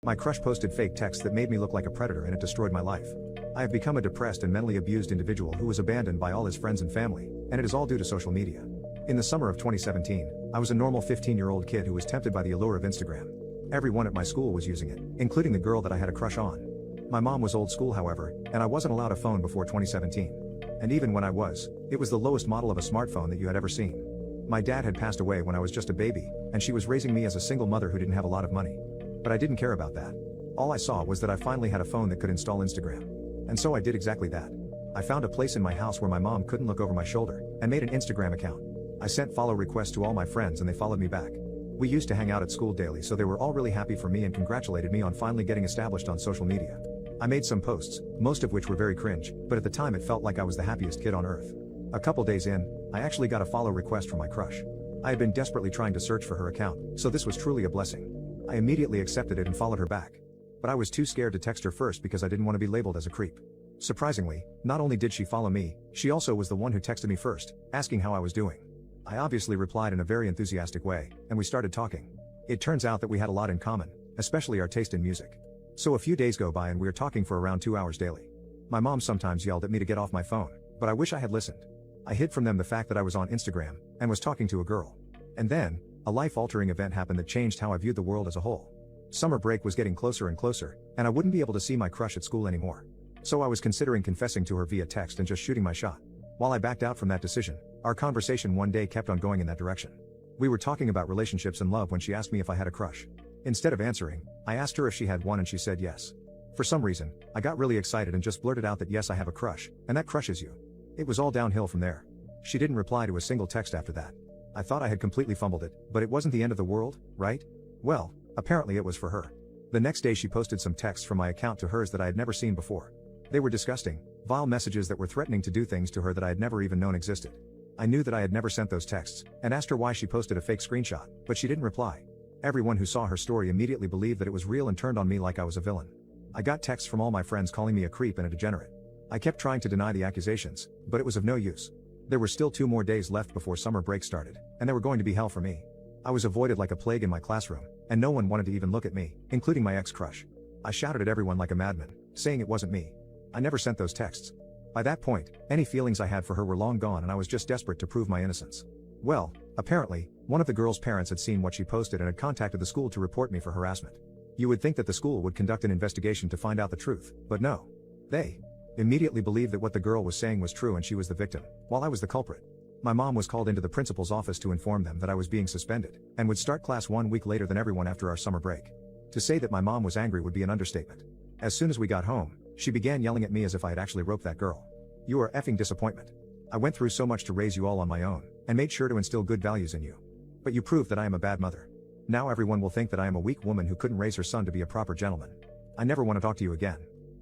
My crush posted fake texts that made me look like a predator and it destroyed my life. I have become a depressed and mentally abused individual who was abandoned by all his friends and family, and it is all due to social media. In the summer of 2017, I was a normal 15-year-old kid who was tempted by the allure of Instagram. Everyone at my school was using it, including the girl that I had a crush on. My mom was old school, however, and I wasn't allowed a phone before 2017. And even when I was, it was the lowest model of a smartphone that you had ever seen. My dad had passed away when I was just a baby, and she was raising me as a single mother who didn't have a lot of money. But I didn't care about that. All I saw was that I finally had a phone that could install Instagram. And so I did exactly that. I found a place in my house where my mom couldn't look over my shoulder, and made an Instagram account. I sent follow requests to all my friends and they followed me back. We used to hang out at school daily, so they were all really happy for me and congratulated me on finally getting established on social media. I made some posts, most of which were very cringe, but at the time it felt like I was the happiest kid on earth. A couple days in, I actually got a follow request from my crush. I had been desperately trying to search for her account, so this was truly a blessing. I immediately accepted it and followed her back. But I was too scared to text her first because I didn't want to be labeled as a creep. Surprisingly, not only did she follow me, she also was the one who texted me first, asking how I was doing. I obviously replied in a very enthusiastic way, and we started talking. It turns out that we had a lot in common, especially our taste in music. So a few days go by and we are talking for around 2 hours daily. My mom sometimes yelled at me to get off my phone, but I wish I had listened. I hid from them the fact that I was on Instagram, and was talking to a girl. And then, a life-altering event happened that changed how I viewed the world as a whole. Summer break was getting closer and closer, and I wouldn't be able to see my crush at school anymore. So I was considering confessing to her via text and just shooting my shot. While I backed out from that decision, our conversation one day kept on going in that direction. We were talking about relationships and love when she asked me if I had a crush. Instead of answering, I asked her if she had one and she said yes. For some reason, I got really excited and just blurted out that yes, I have a crush, and that crush is you. It was all downhill from there. She didn't reply to a single text after that. I thought I had completely fumbled it, but it wasn't the end of the world, right? Well, apparently it was for her. The next day she posted some texts from my account to hers that I had never seen before. They were disgusting, vile messages that were threatening to do things to her that I had never even known existed. I knew that I had never sent those texts, and asked her why she posted a fake screenshot, but she didn't reply. Everyone who saw her story immediately believed that it was real and turned on me like I was a villain. I got texts from all my friends calling me a creep and a degenerate. I kept trying to deny the accusations, but it was of no use. There were still 2 more days left before summer break started, and they were going to be hell for me. I was avoided like a plague in my classroom, and no one wanted to even look at me, including my ex-crush. I shouted at everyone like a madman, saying it wasn't me. I never sent those texts. By that point, any feelings I had for her were long gone and I was just desperate to prove my innocence. Well, apparently, one of the girl's parents had seen what she posted and had contacted the school to report me for harassment. You would think that the school would conduct an investigation to find out the truth, but no. They immediately believed that what the girl was saying was true and she was the victim, while I was the culprit. My mom was called into the principal's office to inform them that I was being suspended, and would start class 1 week later than everyone after our summer break. To say that my mom was angry would be an understatement. As soon as we got home, she began yelling at me as if I had actually roped that girl. You are effing disappointment. I went through so much to raise you all on my own, and made sure to instill good values in you. But you proved that I am a bad mother. Now everyone will think that I am a weak woman who couldn't raise her son to be a proper gentleman. I never want to talk to you again.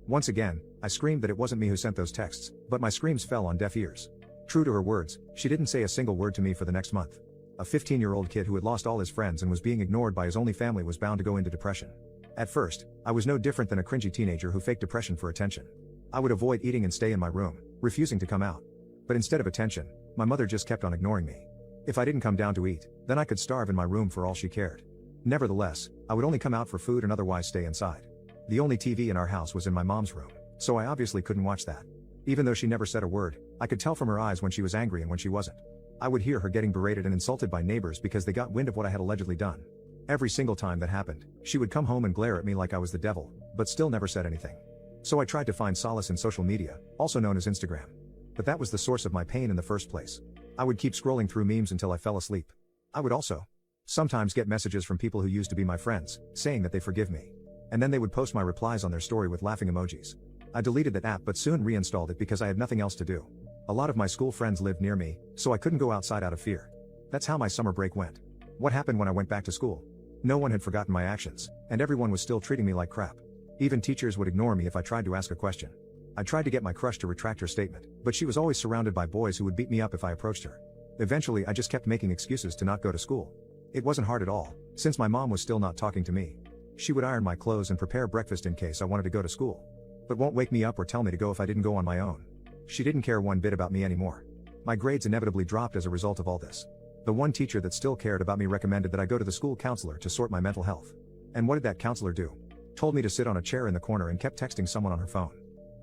Once again, I screamed that it wasn't me who sent those texts, but my screams fell on deaf ears. True to her words, she didn't say a single word to me for the next month. A 15-year-old kid who had lost all his friends and was being ignored by his only family was bound to go into depression. At first, I was no different than a cringy teenager who faked depression for attention. I would avoid eating and stay in my room, refusing to come out. But instead of attention, my mother just kept on ignoring me. If I didn't come down to eat, then I could starve in my room for all she cared. Nevertheless, I would only come out for food and otherwise stay inside. The only TV in our house was in my mom's room, so I obviously couldn't watch that. Even though she never said a word, I could tell from her eyes when she was angry and when she wasn't. I would hear her getting berated and insulted by neighbors because they got wind of what I had allegedly done. Every single time that happened, she would come home and glare at me like I was the devil, but still never said anything. So I tried to find solace in social media, also known as Instagram. But that was the source of my pain in the first place. I would keep scrolling through memes until I fell asleep. I would also sometimes get messages from people who used to be my friends, saying that they forgive me. And then they would post my replies on their story with laughing emojis. I deleted that app but soon reinstalled it because I had nothing else to do. A lot of my school friends lived near me, so I couldn't go outside out of fear. That's how my summer break went. What happened when I went back to school? No one had forgotten my actions, and everyone was still treating me like crap. Even teachers would ignore me if I tried to ask a question. I tried to get my crush to retract her statement, but she was always surrounded by boys who would beat me up if I approached her. Eventually I just kept making excuses to not go to school. It wasn't hard at all, since my mom was still not talking to me. She would iron my clothes and prepare breakfast in case I wanted to go to school, but won't wake me up or tell me to go if I didn't go on my own. She didn't care one bit about me anymore. My grades inevitably dropped as a result of all this. The one teacher that still cared about me recommended that I go to the school counselor to sort my mental health. And what did that counselor do? told me to sit on a chair in the corner and kept texting someone on her phone.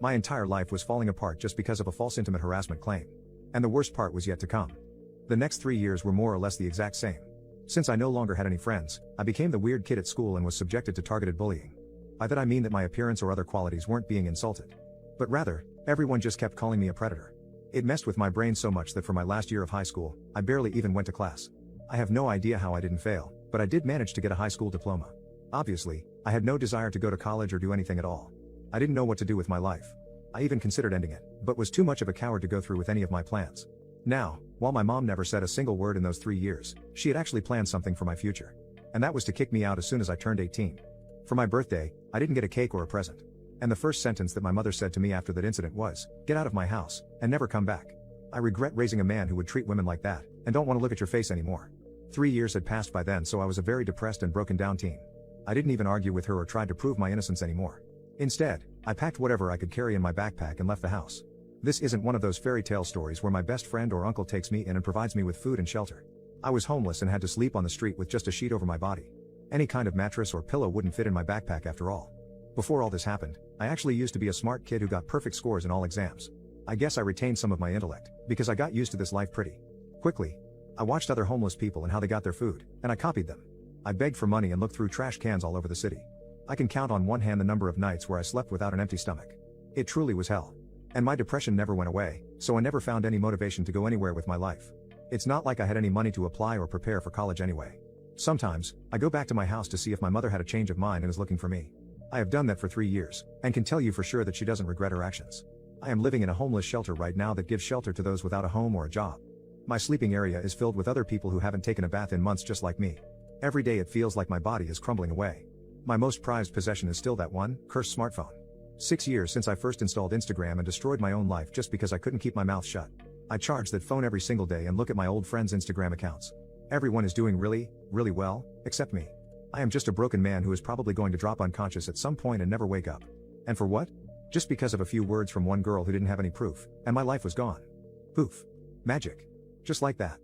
My entire life was falling apart just because of a false intimate harassment claim. And the worst part was yet to come. The next 3 years were more or less the exact same. Since I no longer had any friends, I became the weird kid at school and was subjected to targeted bullying. By that I mean that my appearance or other qualities weren't being insulted. But rather, everyone just kept calling me a predator. It messed with my brain so much that for my last year of high school, I barely even went to class. I have no idea how I didn't fail, but I did manage to get a high school diploma. Obviously, I had no desire to go to college or do anything at all. I didn't know what to do with my life. I even considered ending it, but was too much of a coward to go through with any of my plans. Now, while my mom never said a single word in those 3 years, she had actually planned something for my future. And that was to kick me out as soon as I turned 18. For my birthday, I didn't get a cake or a present. And the first sentence that my mother said to me after that incident was, "Get out of my house, and never come back. I regret raising a man who would treat women like that, and don't want to look at your face anymore." 3 years had passed by then, so I was a very depressed and broken down teen. I didn't even argue with her or try to prove my innocence anymore. Instead, I packed whatever I could carry in my backpack and left the house. This isn't one of those fairy tale stories where my best friend or uncle takes me in and provides me with food and shelter. I was homeless and had to sleep on the street with just a sheet over my body. Any kind of mattress or pillow wouldn't fit in my backpack after all. Before all this happened, I actually used to be a smart kid who got perfect scores in all exams. I guess I retained some of my intellect, because I got used to this life pretty quickly. I watched other homeless people and how they got their food, and I copied them. I begged for money and looked through trash cans all over the city. I can count on one hand the number of nights where I slept without an empty stomach. It truly was hell. And my depression never went away, so I never found any motivation to go anywhere with my life. It's not like I had any money to apply or prepare for college anyway. Sometimes, I go back to my house to see if my mother had a change of mind and is looking for me. I have done that for 3 years, and can tell you for sure that she doesn't regret her actions. I am living in a homeless shelter right now that gives shelter to those without a home or a job. My sleeping area is filled with other people who haven't taken a bath in months just like me. Every day it feels like my body is crumbling away. My most prized possession is still that one, cursed smartphone. 6 years since I first installed Instagram and destroyed my own life just because I couldn't keep my mouth shut. I charge that phone every single day and look at my old friends' Instagram accounts. Everyone is doing really, really well, except me. I am just a broken man who is probably going to drop unconscious at some point and never wake up. And for what? Just because of a few words from one girl who didn't have any proof, and my life was gone. Poof. Magic. Just like that.